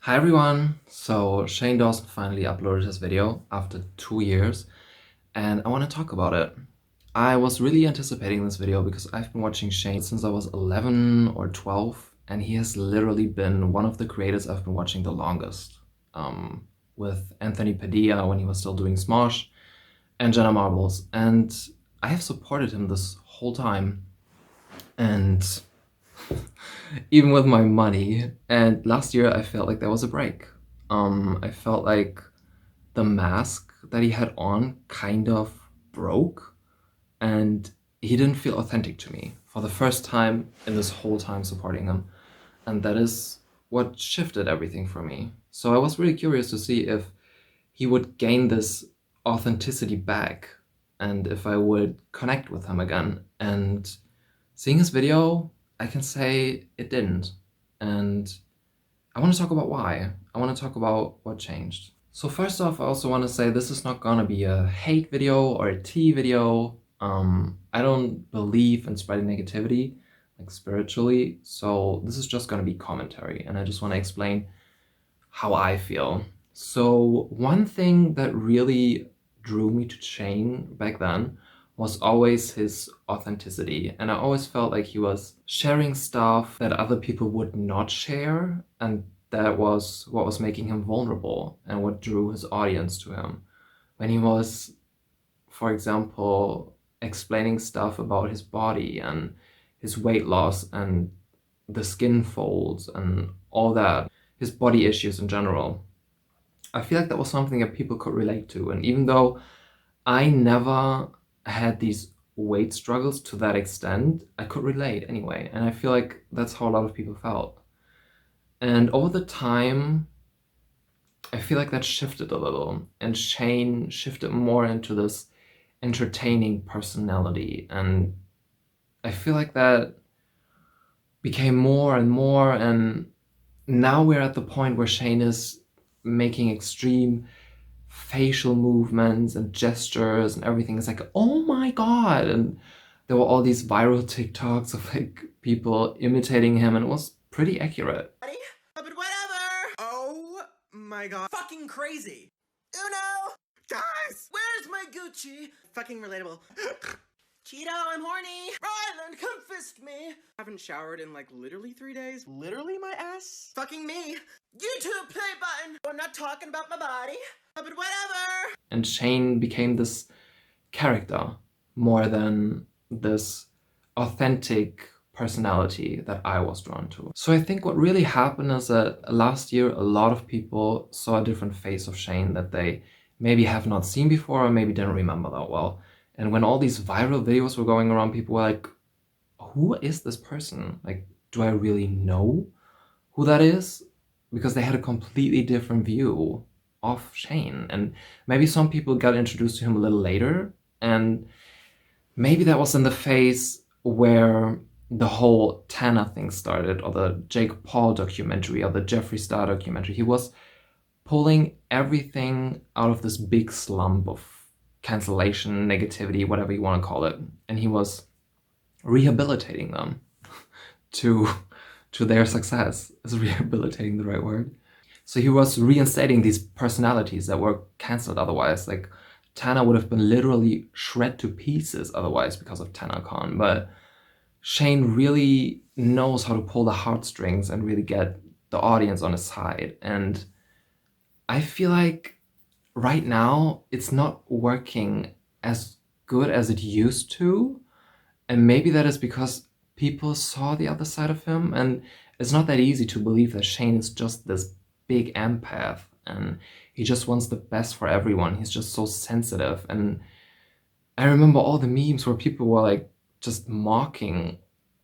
Hi everyone! So Shane Dawson finally uploaded his video after 2 years and I want to talk about it. I was really anticipating this video because I've been watching Shane since I was 11 or 12 and he has literally been one of the creators I've been watching the longest. With Anthony Padilla when he was still doing Smosh and Jenna Marbles, and I have supported him this whole time and even with my money. And last year I felt like there was a break. I felt like the mask that he had on kind of broke and he didn't feel authentic to me for the first time in this whole time supporting him. And that is what shifted everything for me. So I was really curious to see if he would gain this authenticity back and if I would connect with him again. And seeing his video, I can say it didn't. And I want to talk about why. I want to talk about what changed. So first off, I also want to say this is not gonna be a hate video or a tea video. I don't believe in spreading negativity, like spiritually, so this is just gonna be commentary, and I just want to explain how I feel. So one thing that really drew me to Shane back then was always his authenticity, and I always felt like he was sharing stuff that other people would not share, and that was what was making him vulnerable and what drew his audience to him. When he was, for example, explaining stuff about his body and his weight loss and the skin folds and all that, his body issues in general, I feel like that was something that people could relate to. And even though I never had these weight struggles to that extent, I could relate anyway. And I feel like that's how a lot of people felt. And over the time, I feel like that shifted a little. And Shane shifted more into this entertaining personality. And I feel like that became more and more. And now we're at the point where Shane is making extreme facial movements and gestures and everything. Is like, oh my god. And there were all these viral TikToks of like people imitating him, and it was pretty accurate. But whatever! Oh my god. Fucking crazy! Uno! Guys! Where's my Gucci? Fucking relatable. Cheeto, I'm horny! Ryland, come fist me! Haven't showered in like literally 3 days. Literally my ass? Fucking me! YouTube play button! I'm not talking about my body. But whatever! And Shane became this character more than this authentic personality that I was drawn to. So I think what really happened is that last year a lot of people saw a different face of Shane that they maybe have not seen before or maybe didn't remember that well. And when all these viral videos were going around, people were like, who is this person? Like, do I really know who that is? Because they had a completely different view of Shane. And maybe some people got introduced to him a little later, and maybe that was in the phase where the whole Tana thing started, or the Jake Paul documentary, or the Jeffree Star documentary. He was pulling everything out of this big slump of cancellation, negativity, whatever you want to call it, and he was rehabilitating them to their success. Is rehabilitating the right word? So he was reinstating these personalities that were cancelled otherwise. Like Tana would have been literally shred to pieces otherwise because of TanaCon, but Shane really knows how to pull the heartstrings and really get the audience on his side. And I feel like right now it's not working as good as it used to. And maybe that is because people saw the other side of him, and it's not that easy to believe that Shane is just this big empath and he just wants the best for everyone. He's just so sensitive. And I remember all the memes where people were like just mocking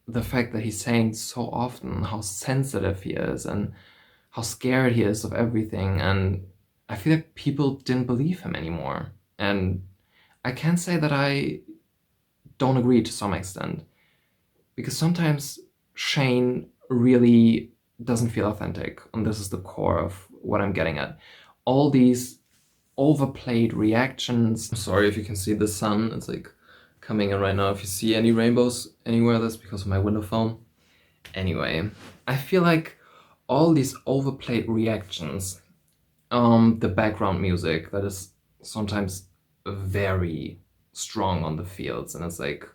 the fact that he's saying so often how sensitive he is and how scared he is of everything. And I feel like people didn't believe him anymore. And I can say that I don't agree to some extent, because sometimes Shane really doesn't feel authentic, and this is the core of what I'm getting at. All these overplayed reactions. I'm sorry if you can see the sun, it's like coming in right now. If you see any rainbows anywhere, that's because of my window film. Anyway, I feel like all these overplayed reactions, the background music that is sometimes very strong on the fields, and it's like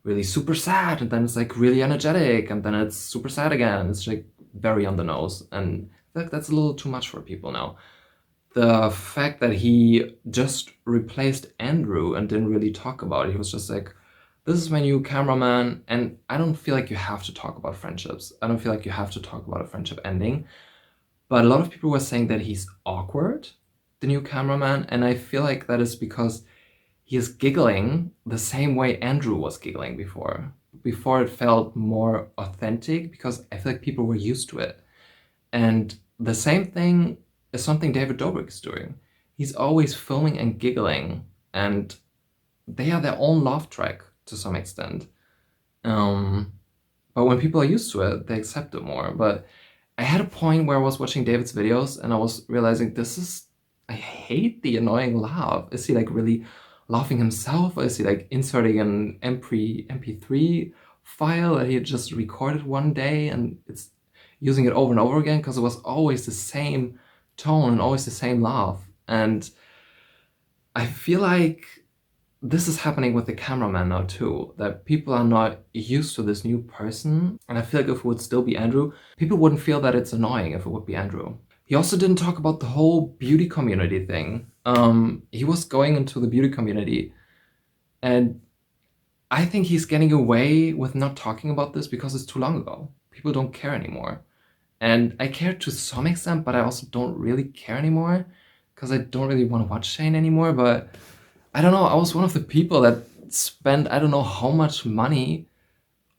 really super sad, and then it's like really energetic, and then it's super sad again. It's like very on the nose, and I feel like that's a little too much for people now. The fact that he just replaced Andrew and didn't really talk about it, he was just like, this is my new cameraman, and I don't feel like you have to talk about friendships. I don't feel like you have to talk about a friendship ending. But a lot of people were saying that he's awkward, the new cameraman, and I feel like that is because he is giggling the same way Andrew was giggling before. Before it felt more authentic because I feel like people were used to it. And the same thing is something David Dobrik is doing. He's always filming and giggling, and they are their own laugh track to some extent. But when people are used to it, they accept it more. But I had a point where I was watching David's videos and I was realizing I hate the annoying laugh. Is he like really laughing himself, or is he like inserting an MP3 file that he just recorded one day and it's using it over and over again? Because it was always the same tone and always the same laugh. And I feel like this is happening with the cameraman now too, that people are not used to this new person. And I feel like if it would still be Andrew, people wouldn't feel that it's annoying if it would be Andrew. He also didn't talk about the whole beauty community thing. He was going into the beauty community, and I think he's getting away with not talking about this because it's too long ago. People don't care anymore. And I care to some extent, but I also don't really care anymore because I don't really want to watch Shane anymore. But I don't know, I was one of the people that spent I don't know how much money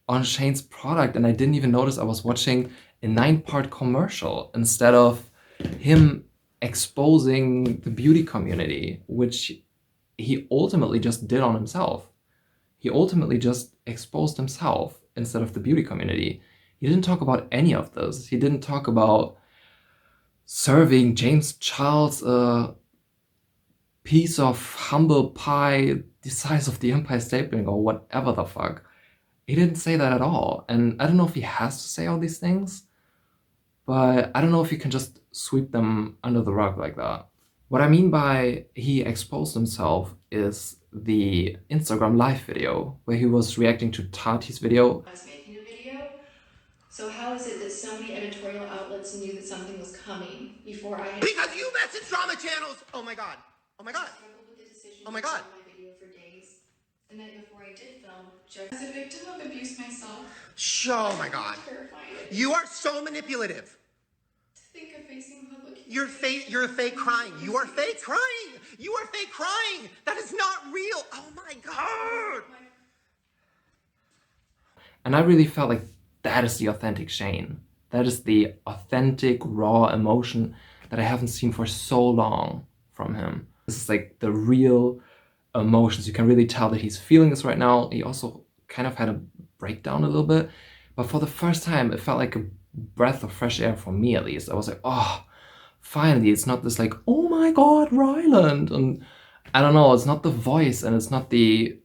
on Shane's product, and I didn't even notice I was watching a 9-part commercial instead of him exposing the beauty community, which he ultimately just did on himself. He ultimately just exposed himself instead of the beauty community. He didn't talk about any of this. He didn't talk about serving James Charles a piece of humble pie the size of the Empire State Building or whatever the fuck. He didn't say that at all. And I don't know if he has to say all these things, but I don't know if you can just sweep them under the rug like that. What I mean by he exposed himself is the Instagram live video where he was reacting to Tati's video. I was making a video. So how is it that so many editorial outlets knew that something was coming before I had... Because you message drama channels! Oh my god. Oh my god. I struggled with the decision Oh my to god. film my video for days. The night before I did film, just as a victim of abuse myself. Oh my god. Terrified. You are so manipulative. To think of facing public... You're fake crying. You are fake crying. You are fake crying. That is not real. Oh my god. And I really felt like that is the authentic Shane. That is the authentic, raw emotion that I haven't seen for so long from him. This is like the real emotions. You can really tell that he's feeling this right now. He also kind of had a breakdown a little bit. But for the first time, it felt like a breath of fresh air for me, at least. I was like, oh, finally. It's not this like, oh my god, Ryland. And I don't know, it's not the voice and it's not the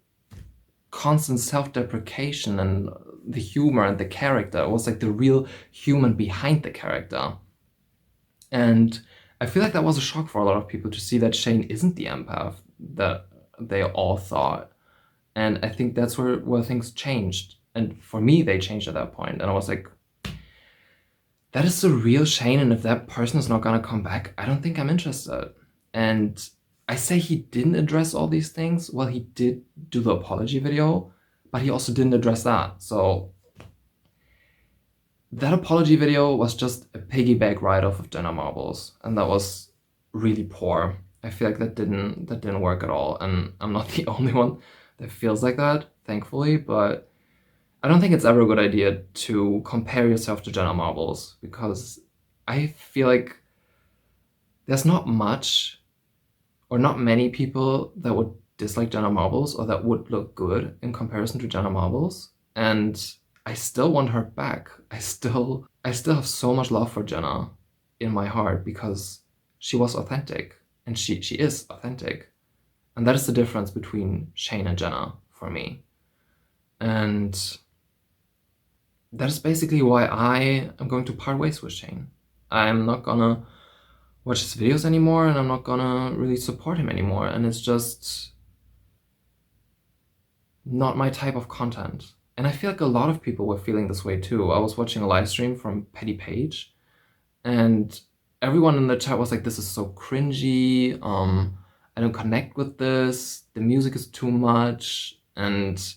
constant self-deprecation and the humor and the character. It was like the real human behind the character. And I feel like that was a shock for a lot of people to see that Shane isn't the empath that they all thought. And I think that's where things changed. And for me, they changed at that point. And I was like, that is the real Shane, and if that person is not gonna come back, I don't think I'm interested. And I say he didn't address all these things. Well, he did do the apology video, but he also didn't address that. So that apology video was just a piggyback write-off of Jenna Marbles, and that was really poor. I feel like that didn't work at all, and I'm not the only one that feels like that, thankfully, but I don't think it's ever a good idea to compare yourself to Jenna Marbles, because I feel like there's not much or not many people that would dislike Jenna Marbles or that would look good in comparison to Jenna Marbles. And I still want her back. I still have so much love for Jenna in my heart because she was authentic, and she is authentic. And that is the difference between Shane and Jenna for me. And that is basically why I am going to part ways with Shane. I'm not gonna watch his videos anymore, and I'm not gonna really support him anymore. And it's just not my type of content. And I feel like a lot of people were feeling this way too. I was watching a live stream from Petty Page, and everyone in the chat was like, "This is so cringy. I don't connect with this. The music is too much." And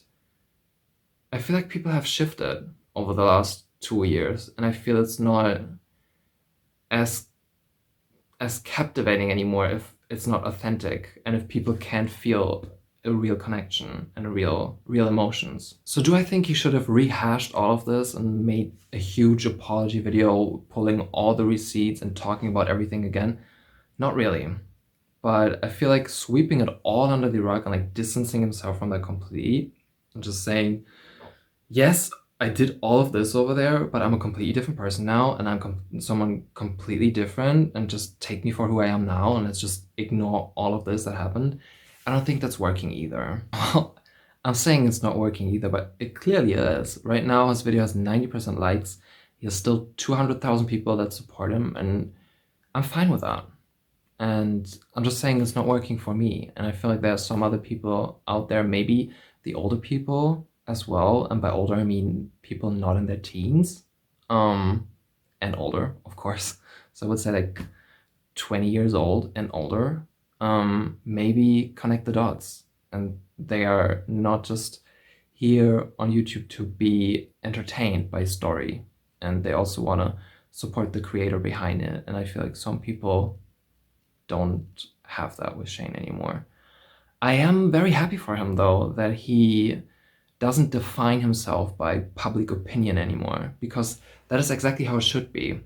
I feel like people have shifted over the last 2 years, and I feel it's not as captivating anymore if it's not authentic and if people can't feel a real connection and real emotions. So do I think he should have rehashed all of this and made a huge apology video, pulling all the receipts and talking about everything again? Not really. But I feel like sweeping it all under the rug and like distancing himself from that completely and just saying, yes, I did all of this over there, but I'm a completely different person now, and I'm someone completely different, and just take me for who I am now, and let's just ignore all of this that happened. I don't think that's working either. I'm saying it's not working either, but it clearly is. Right now, his video has 90% likes. He has still 200,000 people that support him, and I'm fine with that. And I'm just saying it's not working for me. And I feel like there are some other people out there, maybe the older people as well. And by older, I mean people not in their teens, and older, of course. So I would say like 20 years old and older, maybe connect the dots. And they are not just here on YouTube to be entertained by a story. And they also want to support the creator behind it. And I feel like some people don't have that with Shane anymore. I am very happy for him, though, that he doesn't define himself by public opinion anymore, because that is exactly how it should be.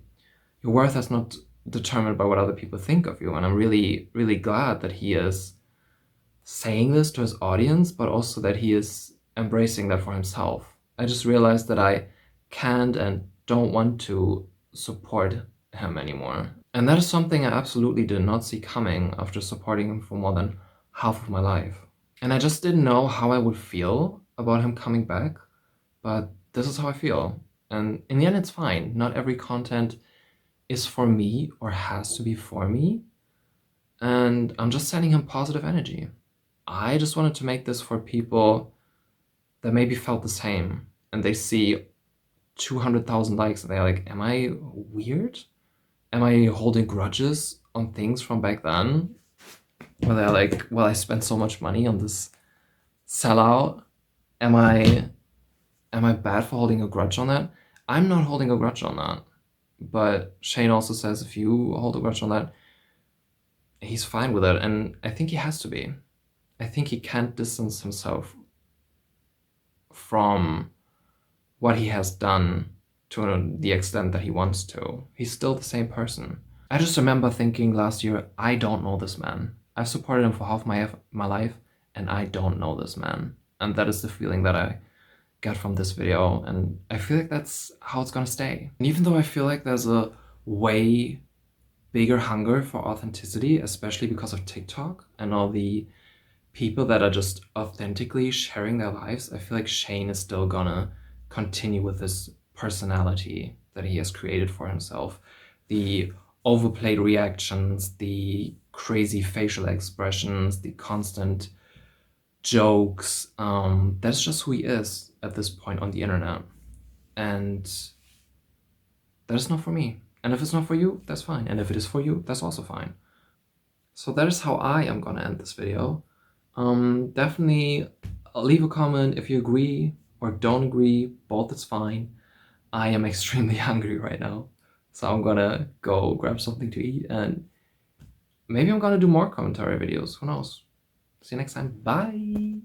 Your worth is not determined by what other people think of you, and I'm really, really glad that he is saying this to his audience, but also that he is embracing that for himself. I just realized that I can't and don't want to support him anymore. And that is something I absolutely did not see coming after supporting him for more than half of my life. And I just didn't know how I would feel about him coming back, but this is how I feel. And in the end, it's fine. Not every content is for me or has to be for me. And I'm just sending him positive energy. I just wanted to make this for people that maybe felt the same, and they see 200,000 likes and they're like, am I weird? Am I holding grudges on things from back then? Where they're like, well, I spent so much money on this sellout. Am I bad for holding a grudge on that? I'm not holding a grudge on that. But Shane also says if you hold a grudge on that, he's fine with it. And I think he has to be. I think he can't distance himself from what he has done to the extent that he wants to. He's still the same person. I just remember thinking last year, I don't know this man. I've supported him for half my life, and I don't know this man. And that is the feeling that I get from this video, and I feel like that's how it's gonna stay. And even though I feel like there's a way bigger hunger for authenticity, especially because of TikTok and all the people that are just authentically sharing their lives, I feel like Shane is still gonna continue with this personality that he has created for himself. The overplayed reactions, the crazy facial expressions, the constant jokes. That's just who he is at this point on the internet. And that is not for me. And if it's not for you, that's fine. And if it is for you, that's also fine. So that is how I am gonna end this video. Definitely leave a comment if you agree or don't agree. Both is fine. I am extremely hungry right now, so I'm gonna go grab something to eat, and maybe I'm gonna do more commentary videos. Who knows? See you next time. Bye!